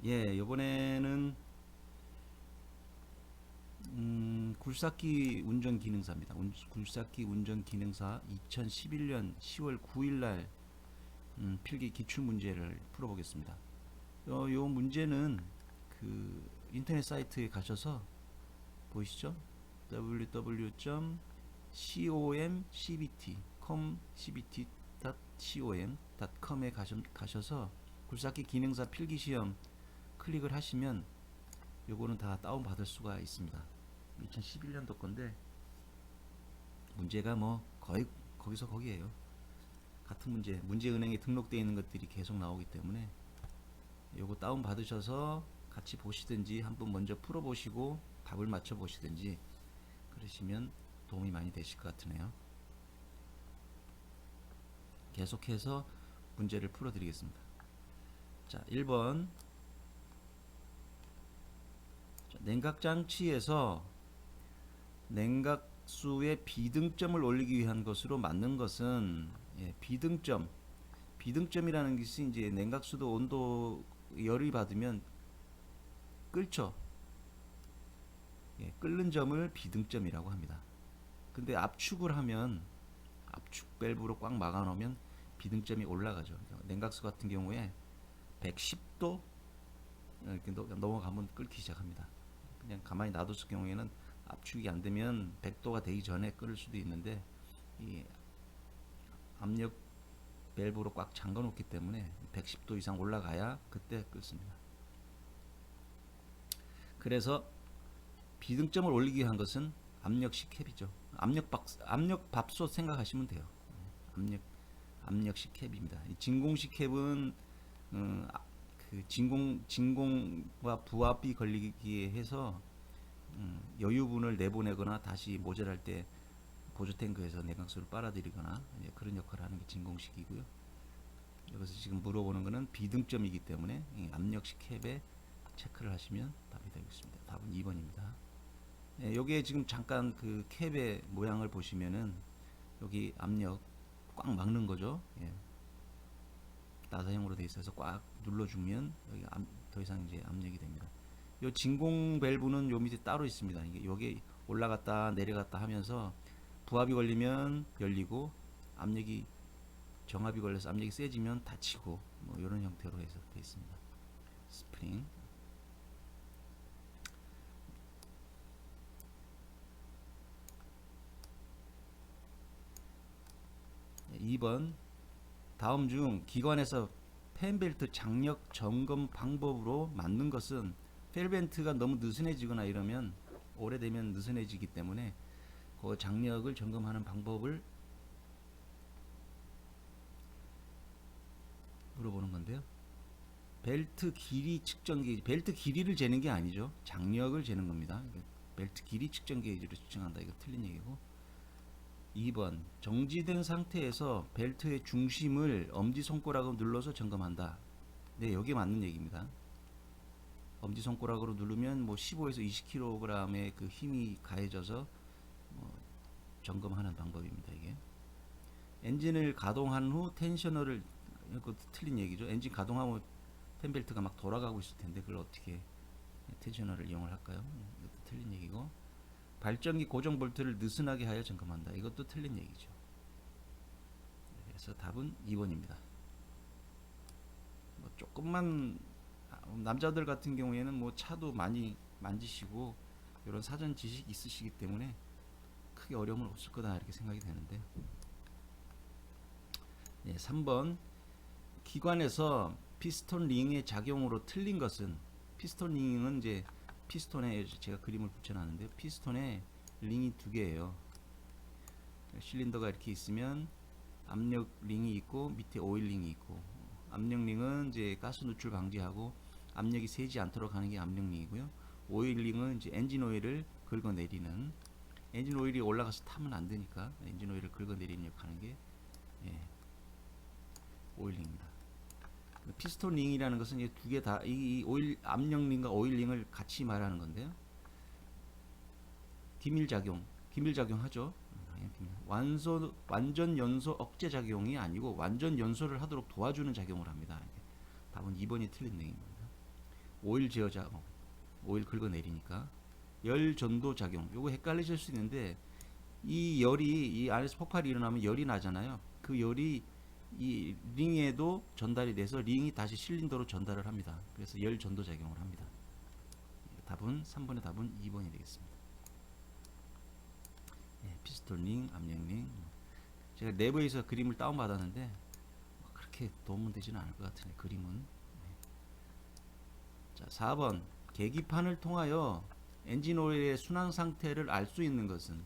예, 요번에는 굴삭기 운전 기능사입니다. 굴삭기 운전 기능사 2011년 10월 9일 날 필기 기출 문제를 풀어보겠습니다. 요 문제는 그 인터넷 사이트에 가셔서 보이시죠? www.comcbt.com에 가셔서 굴삭기 기능사 필기시험 클릭을 하시면 요거는 다 다운 받을 수가 있습니다. 2011년도 건데 문제가 뭐 거의 거기서 거기에요. 같은 문제은행에 등록되어 있는 것들이 계속 나오기 때문에 요거 다운 받으셔서 같이 보시든지 한번 먼저 풀어보시고 답을 맞춰 보시든지 그러시면 도움이 많이 되실 것 같으네요. 계속해서 문제를 풀어 드리겠습니다. 자, 1번 냉각장치에서 냉각수의 비등점을 올리기 위한 것으로 맞는 것은 비등점이라는 것이 이제 냉각수도 온도 열이 받으면 끓죠. 끓는 점을 비등점이라고 합니다. 근데 압축을 하면 압축 밸브로 꽉 막아 놓으면 비등점이 올라가죠. 냉각수 같은 경우에 110도 이렇게 넘어가면 끓기 시작합니다. 그냥 가만히 놔뒀을 경우에는 압축이 안 되면 100도가 되기 전에 끓을 수도 있는데 이 압력 밸브로 꽉 잠가 놓기 때문에 110도 이상 올라가야 그때 끓습니다. 그래서 비등점을 올리기 위한 것은 압력식 캡이죠. 압력밥솥 생각하시면 돼요. 압력 압력식 캡입니다. 진공식 캡은 그 진공과 부압이 걸리기에 해서 여유분을 내보내거나 다시 모자랄 때 보조 탱크에서 냉각수를 빨아들이거나 그런 역할을 하는 게 진공식이고요. 여기서 지금 물어보는 것은 비등점이기 때문에 압력식 캡에 체크를 하시면 답이 되겠습니다. 답은 2번입니다. 여기에 지금 잠깐 그 캡의 모양을 보시면은 여기 압력 꽉 막는 거죠. 나사형으로 되어 있어서 꽉 눌러주면 여기 더 이상 이제 압력이 됩니다. 요 진공 밸브는 요 밑에 따로 있습니다. 이게 여기 올라갔다 내려갔다 하면서 부압이 걸리면 열리고 압력이 정압이 걸려서 압력이 세지면 닫히고 뭐 이런 형태로 해서 되어 있습니다. 스프링. 2번 다음 중 기관에서 팬벨트 장력 점검 방법으로 맞는 것은 팬벨트가 너무 느슨해지거나 이러면 오래되면 느슨해지기 때문에 그 장력을 점검하는 방법을 물어보는 건데요. 벨트 길이 측정 게이지, 벨트 길이를 재는 게 아니죠. 장력을 재는 겁니다. 벨트 길이 측정 게이지로 측정한다. 이거 틀린 얘기고. 2번 정지된 상태에서 벨트의 중심을 엄지손가락으로 눌러서 점검한다. 네, 여기 맞는 얘기입니다. 엄지손가락으로 누르면 뭐 15에서 20kg의 그 힘이 가해져서 뭐 점검하는 방법입니다. 이게 엔진을 가동한 후 텐셔너를, 이것도 틀린 얘기죠. 엔진 가동하면 팬벨트가 막 돌아가고 있을 텐데 그걸 어떻게 텐셔너를 이용을 할까요? 이것도 틀린 얘기고, 발전기 고정 볼트를 느슨하게 하여 점검한다. 이것도 틀린 얘기죠. 그래서 답은 2번입니다. 뭐 조금만 남자들 같은 경우에는 뭐 차도 많이 만지시고 이런 사전 지식이 있으시기 때문에 크게 어려움은 없을 거다 이렇게 생각이 되는데, 3번 기관에서 피스톤 링의 작용으로 틀린 것은, 피스톤 링은 이제 피스톤에 제가 그림을 붙여놨는데요. 피스톤에 링이 두 개예요. 실린더가 이렇게 있으면 압력 링이 있고 밑에 오일 링이 있고, 압력 링은 이제 가스 누출 방지하고 압력이 새지 않도록 하는 게 압력 링이고요. 오일 링은 이제 엔진 오일을 긁어내리는, 엔진 오일이 올라가서 타면 안 되니까 엔진 오일을 긁어내리는 역할을 하는 게 오일 링입니다. 피스톤 링이라는 것은 이 두 개 다 이 오일 압력 링과 오일 링을 같이 말하는 건데요. 기밀작용 하죠. 완전 연소 억제 작용이 아니고 완전 연소를 하도록 도와주는 작용을 합니다. 답은 2번이 틀린 얘기입니다. 오일 제어 작용, 오일 긁어내리니까 열 전도 작용. 요거 헷갈리실 수 있는데 이 열이 이 안에서 폭발이 일어나면 열이 나잖아요. 그 열이 이 링에도 전달이 돼서 링이 다시 실린더로 전달을 합니다. 그래서 열 전도 작용을 합니다. 답은 3번의 답은 2번이 되겠습니다. 예, 피스톨 링, 압력 링. 제가 내부에서 그림을 다운 받았는데 그렇게 도움은 되지는 않을 것 같으네. 그림은. 자, 4번 계기판을 통하여 엔진 오일의 순환 상태를 알 수 있는 것은,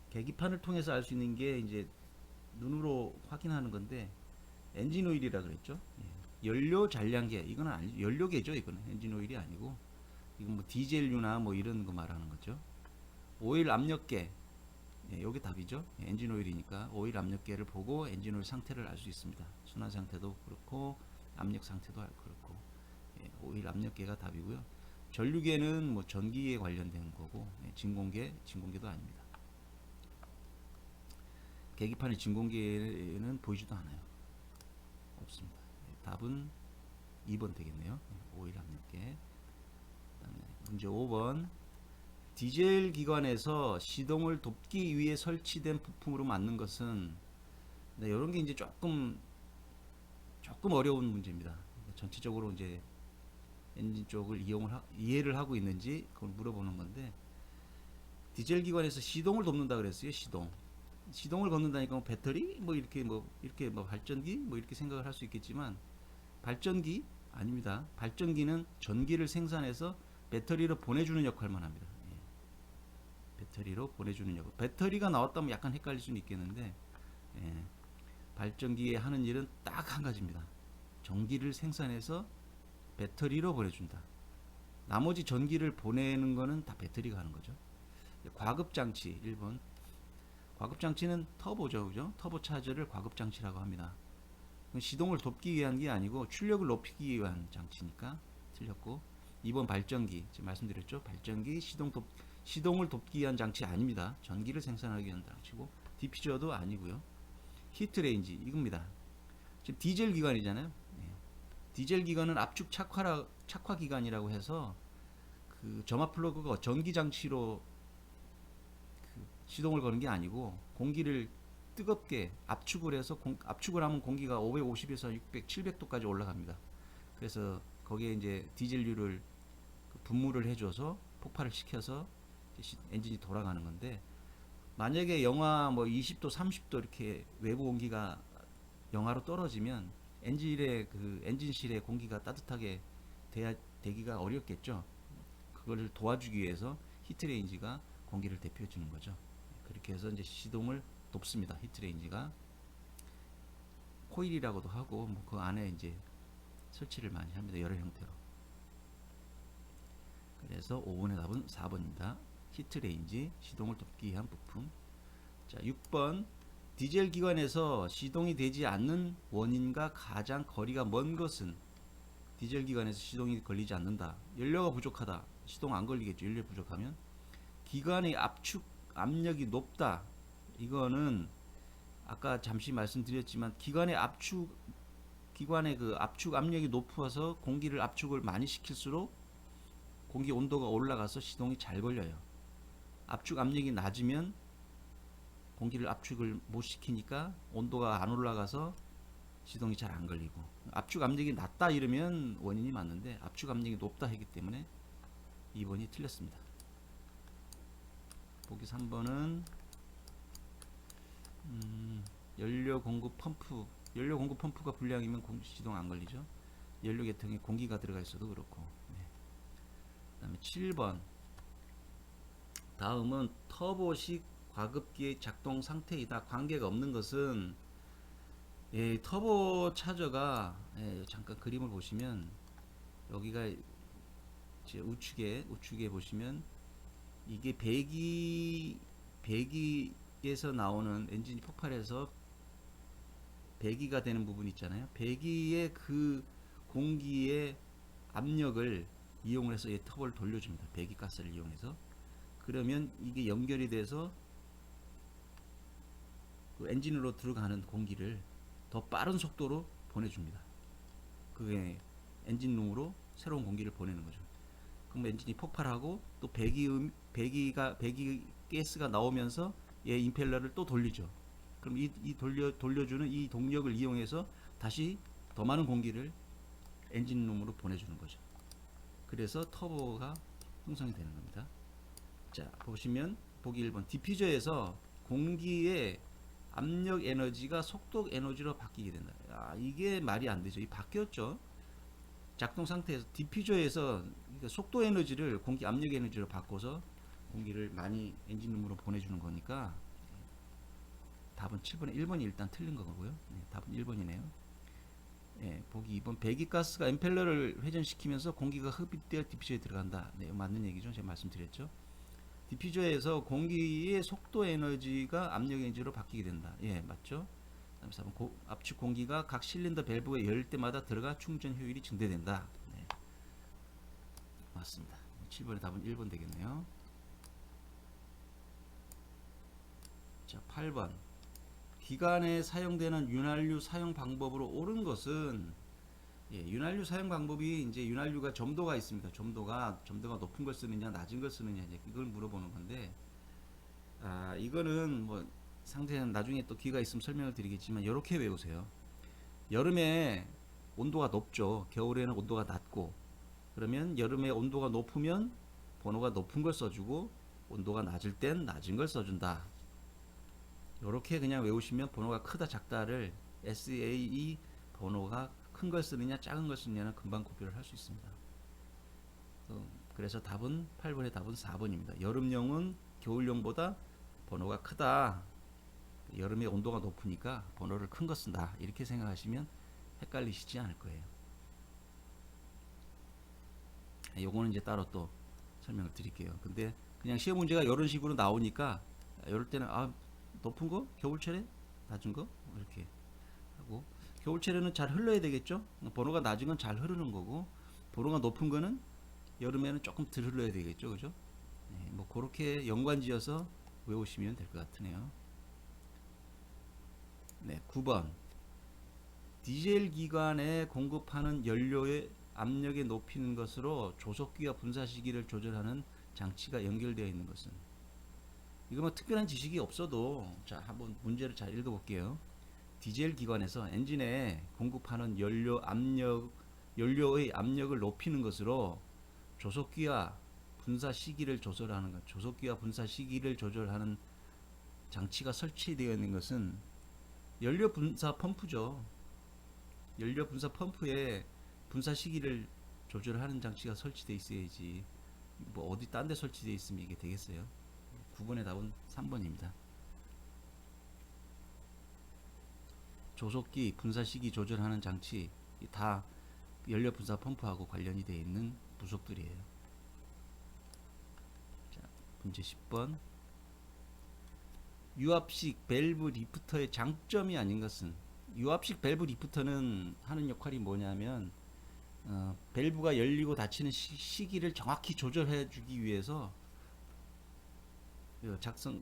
계기판을 통해서 알 수 있는 게 이제 눈으로 확인하는 건데 엔진 오일이라 그랬죠. 예. 연료 잔량계, 이거는 아니, 연료계죠. 이거는 엔진 오일이 아니고 이건 뭐 디젤류나 뭐 이런 거 말하는 거죠. 오일 압력계, 예, 여기 답이죠. 예, 엔진 오일이니까 오일 압력계를 보고 엔진 오일 상태를 알 수 있습니다. 순환 상태도 그렇고 압력 상태도 그렇고. 예, 오일 압력계가 답이고요. 전류계는 뭐 전기에 관련된 거고, 예, 진공계도 아닙니다. 계기판의 진공계는 보이지도 않아요. 없습니다. 예, 답은 2번 되겠네요. 예, 오일 압력계. 그다음에 문제 5번 디젤 기관에서 시동을 돕기 위해 설치된 부품으로 만든 것은, 네, 이런 게 이제 조금 어려운 문제입니다. 전체적으로 이제 엔진 쪽을 이해를 하고 있는지 그걸 물어보는 건데, 디젤 기관에서 시동을 돕는다 그랬어요. 시동을 걷는다니까 뭐 배터리 이렇게 발전기 이렇게 생각을 할 수 있겠지만 발전기 아닙니다. 발전기는 전기를 생산해서 배터리로 보내주는 역할만 합니다. 예. 배터리로 보내주는 역할. 배터리가 나왔다면 약간 헷갈릴 수는 있겠는데, 예. 발전기에 하는 일은 딱 한 가지입니다. 전기를 생산해서 배터리로 보내준다. 나머지 전기를 보내는 거는 다 배터리가 하는 거죠. 과급장치 1번. 과급장치는 터보죠. 그죠? 터보차저를 과급장치라고 합니다. 시동을 돕기 위한 게 아니고 출력을 높이기 위한 장치니까 틀렸고, 2번 발전기, 지금 말씀드렸죠. 발전기 시동을 돕기 위한 장치 아닙니다. 전기를 생산하기 위한 장치고, 디퓨저도 아니고요. 히트레인지 이겁니다. 지금 디젤 기관이잖아요. 예. 디젤 기관은 압축 착화 기관이라고 해서 그 점화 플러그가 전기 장치로 시동을 거는 게 아니고 공기를 뜨겁게 압축을 해서 압축을 하면 공기가 550에서 600, 700도까지 올라갑니다. 그래서 거기에 이제 디젤류를 분무를 해줘서 폭발을 시켜서 엔진이 돌아가는 건데, 만약에 영하 뭐 20도, 30도 이렇게 외부 공기가 영하로 떨어지면 엔진실의 공기가 따뜻하게 되기가 어렵겠죠. 그걸 도와주기 위해서 히트레인지가 공기를 대표해 주는 거죠. 그렇게 해서 이제 시동을 돕습니다. 히트레인지가 코일이라고도 하고 뭐 그 안에 이제 설치를 많이 합니다. 여러 형태로. 그래서 5번의 답은 4번입니다. 히트레인지, 시동을 돕기 위한 부품. 자, 6번 디젤 기관에서 시동이 되지 않는 원인과 가장 거리가 먼 것은, 디젤 기관에서 시동이 걸리지 않는다. 연료가 부족하다. 시동 안 걸리겠죠. 연료 부족하면. 기관의 압력이 높다. 이거는 아까 잠시 말씀드렸지만 기관의 그 압축 압력이 높아서 공기를 압축을 많이 시킬수록 공기 온도가 올라가서 시동이 잘 걸려요. 압축 압력이 낮으면 공기를 압축을 못 시키니까 온도가 안 올라가서 시동이 잘 안 걸리고, 압축 압력이 낮다 이러면 원인이 맞는데 압축 압력이 높다 했기 때문에 2번이 틀렸습니다. 보기 3번은 연료 공급 펌프가 불량이면 시동 안 걸리죠. 연료 계통에 공기가 들어가 있어도 그렇고. 네. 그다음에 7번. 다음은 터보식 과급기의 작동 상태이다. 관계가 없는 것은, 예, 터보 차저가, 예, 잠깐 그림을 보시면 여기가 이제 우측에 보시면 이게 배기에서 나오는 엔진이 폭발해서 배기가 되는 부분 있잖아요. 배기의 그 공기의 압력을 이용을 해서 이 터보를 돌려줍니다. 배기가스를 이용해서. 그러면 이게 연결이 돼서 그 엔진으로 들어가는 공기를 더 빠른 속도로 보내줍니다. 그게 엔진룸으로 새로운 공기를 보내는 거죠. 그럼 엔진이 폭발하고 또 배기 가스가 나오면서 얘 임펠러를 또 돌리죠. 그럼 이 돌려주는 이 동력을 이용해서 다시 더 많은 공기를 엔진룸으로 보내주는 거죠. 그래서 터보가 형성이 되는 겁니다. 자, 보시면 보기 1번 디퓨저에서 공기의 압력 에너지가 속도 에너지로 바뀌게 된다. 아, 이게 말이 안 되죠. 이 바뀌었죠. 작동 상태에서 디퓨저에서 그러니까 속도 에너지를 공기 압력 에너지로 바꿔서 공기를 많이 엔진룸으로 보내주는 거니까 답은 7번에 1번이 일단 틀린 거고요. 네, 답은 1번이네요. 예, 보기 2번 배기가스가 임펠러를 회전시키면서 공기가 흡입되어 디퓨저에 들어간다. 네, 맞는 얘기죠. 제가 말씀드렸죠. 디퓨저에서 공기의 속도 에너지가 압력 에너지로 바뀌게 된다. 예, 맞죠? 다음 4번 압축 공기가 각 실린더 밸브에 열 때마다 들어가 충전 효율이 증대된다. 네, 맞습니다. 7번의 답은 1번 되겠네요. 자, 8번 기관에 사용되는 윤활유 사용 방법으로 옳은 것은 예, 윤활유 사용 방법이 이제 윤활유가 점도가 있습니다. 점도가 높은 걸 쓰느냐 낮은 걸 쓰느냐 이제 이걸 물어보는 건데 아 이거는 뭐 상세한 나중에 또 기회가 있으면 설명을 드리겠지만 이렇게 외우세요. 여름에 온도가 높죠. 겨울에는 온도가 낮고 그러면 여름에 온도가 높으면 번호가 높은 걸 써주고 온도가 낮을 땐 낮은 걸 써준다. 이렇게 그냥 외우시면 번호가 크다 작다를 SAE 번호가 큰 걸 쓰느냐 작은 걸 쓰느냐는 금방 구별을 할 수 있습니다. 그래서 답은 8번의 답은 4번입니다. 여름용은 겨울용보다 번호가 크다. 여름에 온도가 높으니까 번호를 큰 거 쓴다. 이렇게 생각하시면 헷갈리시지 않을 거예요. 요거는 이제 따로 또 설명을 드릴게요. 근데 그냥 시험 문제가 이런 식으로 나오니까 이럴 때는 아 높은 거 겨울철에 낮은 거 이렇게 하고 겨울철에는 잘 흘러야 되겠죠. 번호가 낮은 건 잘 흐르는 거고 번호가 높은 거는 여름에는 조금 덜 흘러야 되겠죠. 그죠? 네, 뭐 그렇게 연관지어서 외우시면 될 것 같으네요. 네, 9번 디젤 기관에 공급하는 연료의 압력에 높이는 것으로 조속기와 분사 시기를 조절하는 장치가 연결되어 있는 것은 이거 뭐 특별한 지식이 없어도 자 한번 문제를 잘 읽어볼게요. 디젤 기관에서 엔진에 공급하는 연료의 압력을 높이는 것으로 조속기와 분사 시기를 조절하는 것, 조속기와 분사 시기를 조절하는 장치가 설치되어 있는 것은 연료 분사 펌프죠. 연료 분사 펌프에 분사 시기를 조절하는 장치가 설치되어 있어야지. 뭐 어디 딴 데 설치되어 있으면 이게 되겠어요? 9번의 답은 3번입니다. 조속기, 분사시기 조절하는 장치 다 연료 분사 펌프하고 관련이 되어 있는 부속들이에요. 자, 문제 10번. 유압식 밸브 리프터의 장점이 아닌 것은 유압식 밸브 리프터는 하는 역할이 뭐냐면 밸브가 열리고 닫히는 시기를 정확히 조절해 주기 위해서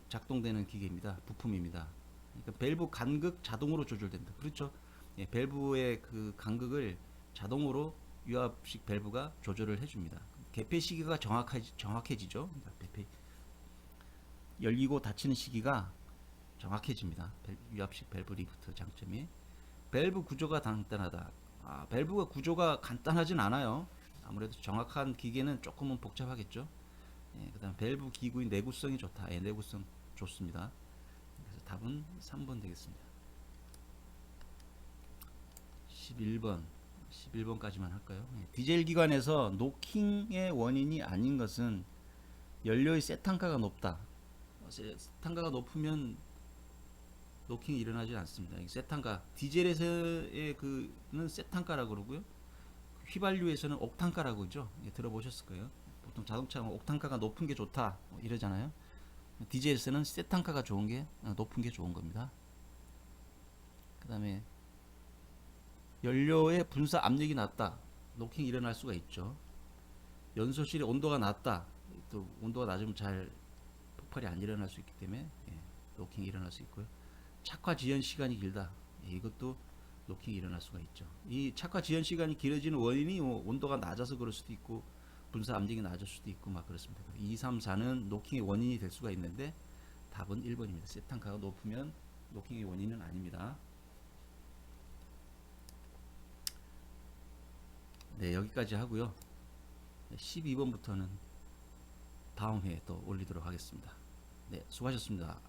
작동되는 기계입니다. 부품입니다. 그러니까 밸브 간극 자동으로 조절된다. 그렇죠? 예, 밸브의 그 간극을 자동으로 유압식 밸브가 조절을 해줍니다. 개폐 시기가 정확해지죠. 그러니까 열리고 닫히는 시기가 정확해집니다. 유압식 밸브 리프트 장점이 밸브 구조가 간단하다. 아, 밸브가 구조가 간단하진 않아요. 아무래도 정확한 기계는 조금은 복잡하겠죠. 예, 그 다음 밸브 기구의 내구성이 좋다. 예, 내구성 좋습니다. 그래서 답은 3번 되겠습니다. 11번까지만 할까요? 예, 디젤 기관에서 노킹의 원인이 아닌 것은 연료의 세탄가가 높다. 세탄가가 높으면 노킹이 일어나지 않습니다. 세탄가 디젤에서의 그는 세탄가라고 그러고요. 휘발유에서는 옥탄가라고 그러죠. 예, 들어보셨을 거예요. 보통 자동차는 옥탄가가 높은 게 좋다 이러잖아요. 디젤에서는 세탄가가 좋은 게 높은 게 좋은 겁니다. 그 다음에 연료의 분사 압력이 낮다. 노킹이 일어날 수가 있죠. 연소실의 온도가 낮다. 또 온도가 낮으면 잘 폭발이 안 일어날 수 있기 때문에 노킹이 일어날 수 있고요. 착화 지연 시간이 길다. 이것도 노킹이 일어날 수가 있죠. 이 착화 지연 시간이 길어지는 원인이 온도가 낮아서 그럴 수도 있고 분사 압력이 낮을 수도 있고 막 그렇습니다. 2, 3, 4는 노킹의 원인이 될 수가 있는데 답은 1번입니다. 세탄가가 높으면 노킹의 원인은 아닙니다. 네, 여기까지 하고요. 12번부터는 다음 회에 또 올리도록 하겠습니다. 네, 수고하셨습니다.